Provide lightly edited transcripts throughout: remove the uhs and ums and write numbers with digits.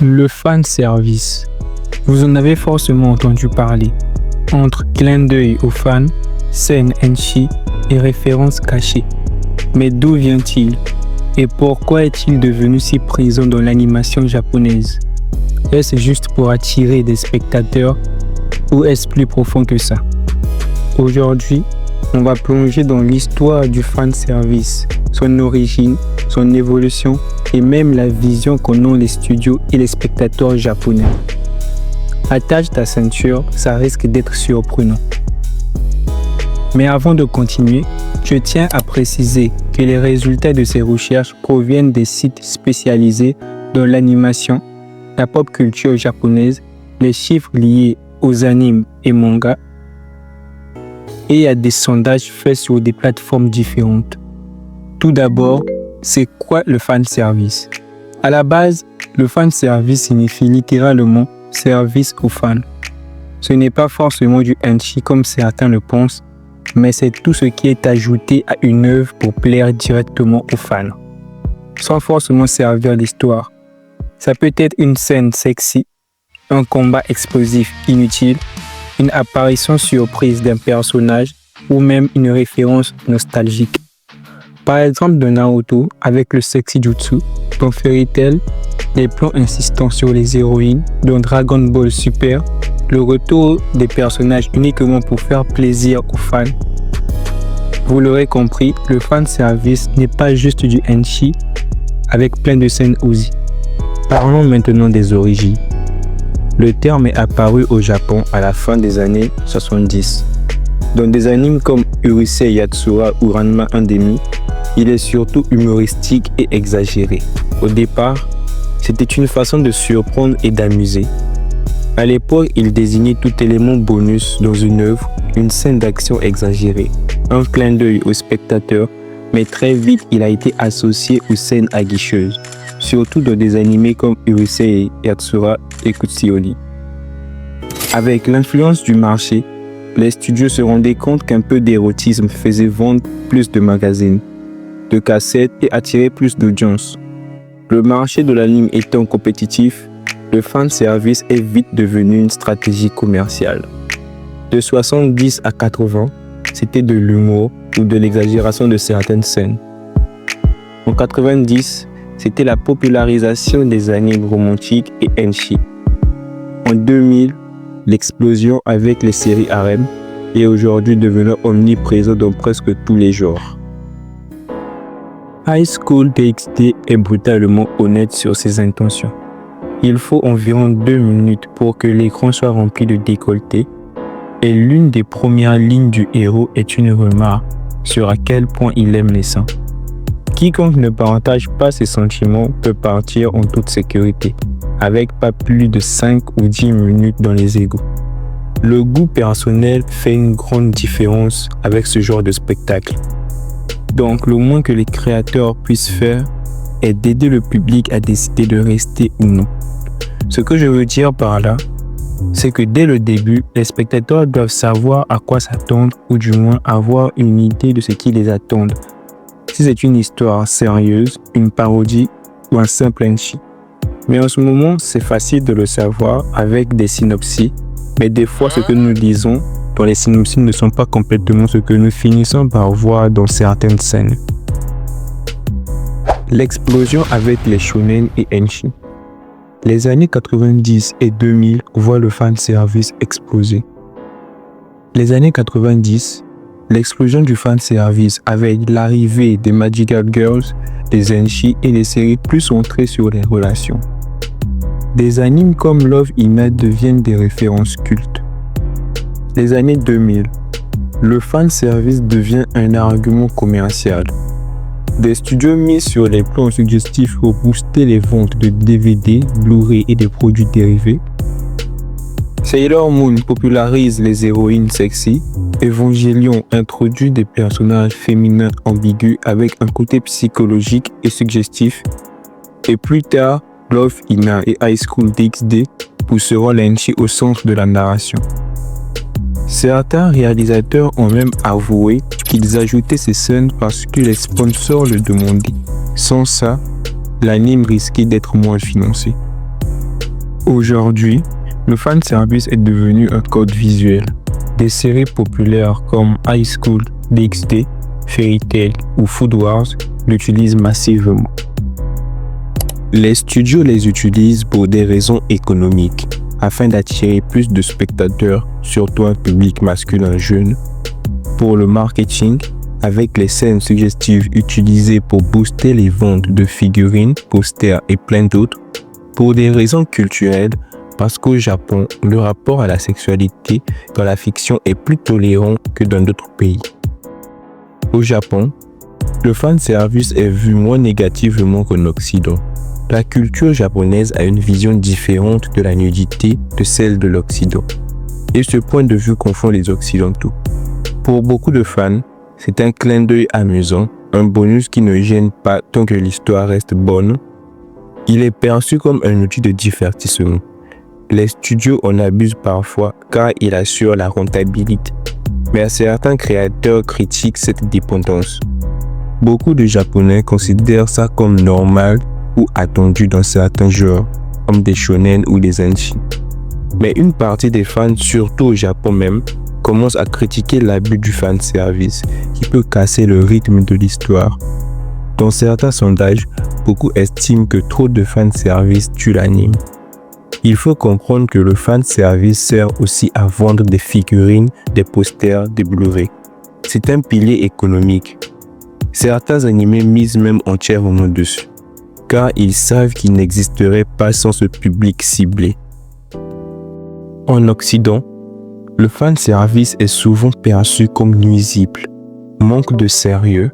Le fan service. Vous en avez forcément entendu parler. Entre clin d'œil aux fans, scène ecchi et références cachées. Mais d'où vient-il? Et pourquoi est-il devenu si présent dans l'animation japonaise? Est-ce juste pour attirer des spectateurs ou est-ce plus profond que ça? Aujourd'hui, on va plonger dans l'histoire du fanservice, son origine, son évolution et même la vision qu'en ont les studios et les spectateurs japonais. Attache ta ceinture, ça risque d'être surprenant. Mais avant de continuer, je tiens à préciser que les résultats de ces recherches proviennent des sites spécialisés dans l'animation, la pop culture japonaise, les chiffres liés aux animes et mangas, et à des sondages faits sur des plateformes différentes. Tout d'abord, c'est quoi le fanservice? À la base, le fanservice signifie littéralement service aux fans. Ce n'est pas forcément du ecchi comme certains le pensent, mais c'est tout ce qui est ajouté à une œuvre pour plaire directement aux fans, sans forcément servir l'histoire. Ça peut être une scène sexy, un combat explosif inutile, une apparition surprise d'un personnage ou même une référence nostalgique. Par exemple dans Naruto avec le sexy jutsu, dans Fairy Tail, les plans insistants sur les héroïnes, dans Dragon Ball Super, le retour des personnages uniquement pour faire plaisir aux fans. Vous l'aurez compris, le fanservice n'est pas juste du ecchi avec plein de scènes osées. Parlons maintenant des origines. Le terme est apparu au Japon à la fin des années 70. Dans des animes comme Urusei Yatsura ou Ranma 1-demi, il est surtout humoristique et exagéré. Au départ, c'était une façon de surprendre et d'amuser. À l'époque, il désignait tout élément bonus dans une œuvre, une scène d'action exagérée, un clin d'œil au spectateur, mais très vite il a été associé aux scènes aguicheuses, surtout dans des animés comme Urusei Yatsura et Kutsioni. Avec l'influence du marché, les studios se rendaient compte qu'un peu d'érotisme faisait vendre plus de magazines, de cassettes et attirer plus d'audience. Le marché de l'anime étant compétitif, le fanservice est vite devenu une stratégie commerciale. De 70 à 80, c'était de l'humour ou de l'exagération de certaines scènes. En 90, c'était la popularisation des animes romantiques et ecchi. En 2000, l'explosion avec les séries harem est aujourd'hui devenue omniprésente dans presque tous les genres. High School DxD est brutalement honnête sur ses intentions. Il faut environ 2 minutes pour que l'écran soit rempli de décolleté et l'une des premières lignes du héros est une remarque sur à quel point il aime les seins. Quiconque ne partage pas ses sentiments peut partir en toute sécurité, avec pas plus de 5 ou 10 minutes dans les égouts. Le goût personnel fait une grande différence avec ce genre de spectacle. Donc, le moins que les créateurs puissent faire est d'aider le public à décider de rester ou non. Ce que je veux dire par là, c'est que dès le début, les spectateurs doivent savoir à quoi s'attendre ou du moins avoir une idée de ce qui les attend. Si c'est une histoire sérieuse, une parodie ou un simple ecchi. Mais en ce moment, c'est facile de le savoir avec des synopsis, mais des fois ce que nous disons dans les synopsis ne sont pas complètement ce que nous finissons par voir dans certaines scènes. L'explosion avec les shonen et ecchi. Les années 90 et 2000 voient le fanservice exploser. Les années 90, l'explosion du fanservice avec l'arrivée des Magical Girls, des ecchi et des séries plus centrées sur les relations. Des animes comme Love Hina deviennent des références cultes. Les années 2000, le fanservice devient un argument commercial. Des studios mis sur les plans suggestifs pour booster les ventes de DVD, Blu-ray et des produits dérivés. Sailor Moon popularise les héroïnes sexy. Evangelion introduit des personnages féminins ambigus avec un côté psychologique et suggestif. Et plus tard, Love Hina et High School DxD pousseront l'ecchi au centre de la narration. Certains réalisateurs ont même avoué qu'ils ajoutaient ces scènes parce que les sponsors le demandaient. Sans ça, l'anime risquait d'être moins financé. Aujourd'hui, le fanservice est devenu un code visuel. Des séries populaires comme High School DxD, Fairy Tail ou Food Wars l'utilisent massivement. Les studios les utilisent pour des raisons économiques, afin d'attirer plus de spectateurs, surtout un public masculin jeune. Pour le marketing, avec les scènes suggestives utilisées pour booster les ventes de figurines, posters et plein d'autres. Pour des raisons culturelles, parce qu'au Japon, le rapport à la sexualité dans la fiction est plus tolérant que dans d'autres pays. Au Japon, le fanservice est vu moins négativement qu'en Occident. La culture japonaise a une vision différente de la nudité de celle de l'Occident. Et ce point de vue confond les Occidentaux. Pour beaucoup de fans, c'est un clin d'œil amusant, un bonus qui ne gêne pas tant que l'histoire reste bonne. Il est perçu comme un outil de divertissement. Les studios en abusent parfois car il assure la rentabilité. Mais certains créateurs critiquent cette dépendance. Beaucoup de Japonais considèrent ça comme normal ou attendu dans certains genres, comme des shonen ou des ecchi. Mais une partie des fans, surtout au Japon même, commence à critiquer l'abus du fanservice qui peut casser le rythme de l'histoire. Dans certains sondages, beaucoup estiment que trop de fanservice tue l'anime. Il faut comprendre que le fanservice sert aussi à vendre des figurines, des posters, des Blu-ray. C'est un pilier économique. Certains animés misent même entièrement dessus, car ils savent qu'ils n'existeraient pas sans ce public ciblé. En Occident, le fanservice est souvent perçu comme nuisible, manque de sérieux,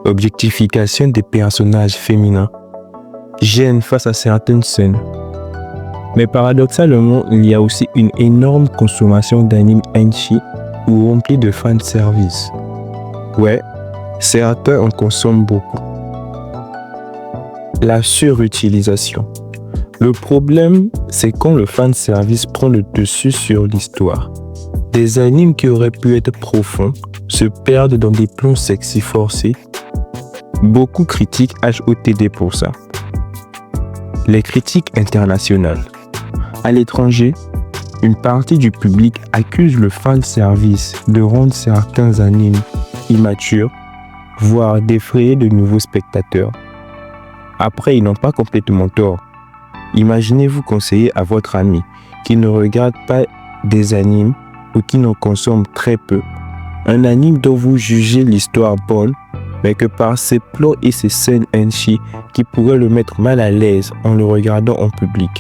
objectification des personnages féminins, gêne face à certaines scènes. Mais paradoxalement, il y a aussi une énorme consommation d'animes ecchi ou remplis de fanservice. Ouais, certains en consomment beaucoup. La surutilisation. Le problème, c'est quand le fanservice prend le dessus sur l'histoire. Des animes qui auraient pu être profonds se perdent dans des plans sexy forcés. Beaucoup critiquent HOTD pour ça. Les critiques internationales. À l'étranger, une partie du public accuse le fanservice de rendre certains animes immatures, voire d'effrayer de nouveaux spectateurs. Après, ils n'ont pas complètement tort. Imaginez-vous conseiller à votre ami qui ne regarde pas des animes ou qui n'en consomme très peu, un anime dont vous jugez l'histoire bonne, mais que par ses plans et ses scènes ecchi qui pourraient le mettre mal à l'aise en le regardant en public.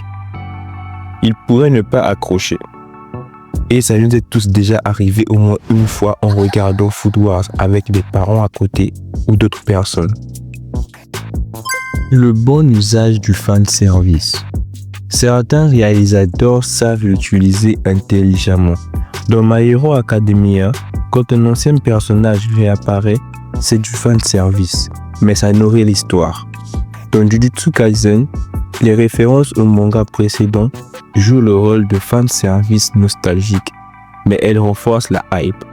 Il pourrait ne pas accrocher. Et ça nous est tous déjà arrivé au moins une fois en regardant Food Wars avec des parents à côté ou d'autres personnes. Le bon usage du fanservice. Certains réalisateurs savent l'utiliser intelligemment. Dans My Hero Academia, quand un ancien personnage réapparaît, c'est du fanservice, mais ça nourrit l'histoire. Dans Jujutsu Kaisen, les références au manga précédent jouent le rôle de fanservice nostalgique, mais elles renforcent la hype.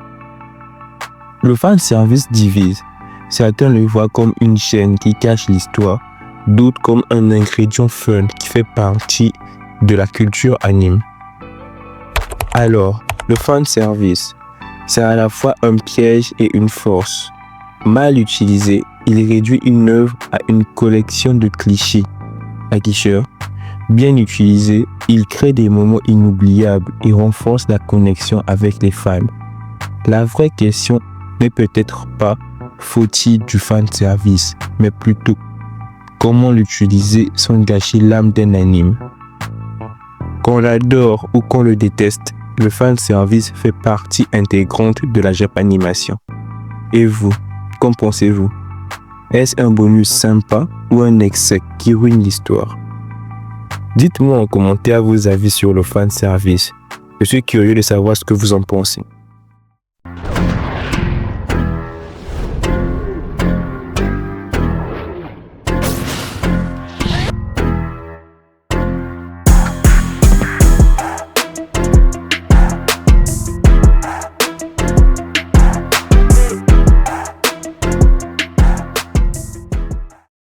Le fanservice divise. Certains le voient comme une chaîne qui cache l'histoire, d'autres comme un ingrédient fun qui fait partie de la culture anime. Alors, le fanservice, c'est à la fois un piège et une force. Mal utilisé, il réduit une œuvre à une collection de clichés aguicheurs. Bien utilisé, il crée des moments inoubliables et renforce la connexion avec les fans. La vraie question n'est peut-être pas faut-il du fanservice, mais plutôt comment l'utiliser sans gâcher l'âme d'un anime. Qu'on l'adore ou qu'on le déteste, le fanservice fait partie intégrante de la Japanimation. Et vous, qu'en pensez-vous? Est-ce un bonus sympa ou un excès qui ruine l'histoire? Dites-moi en commentaire vos avis sur le fanservice. Je suis curieux de savoir ce que vous en pensez.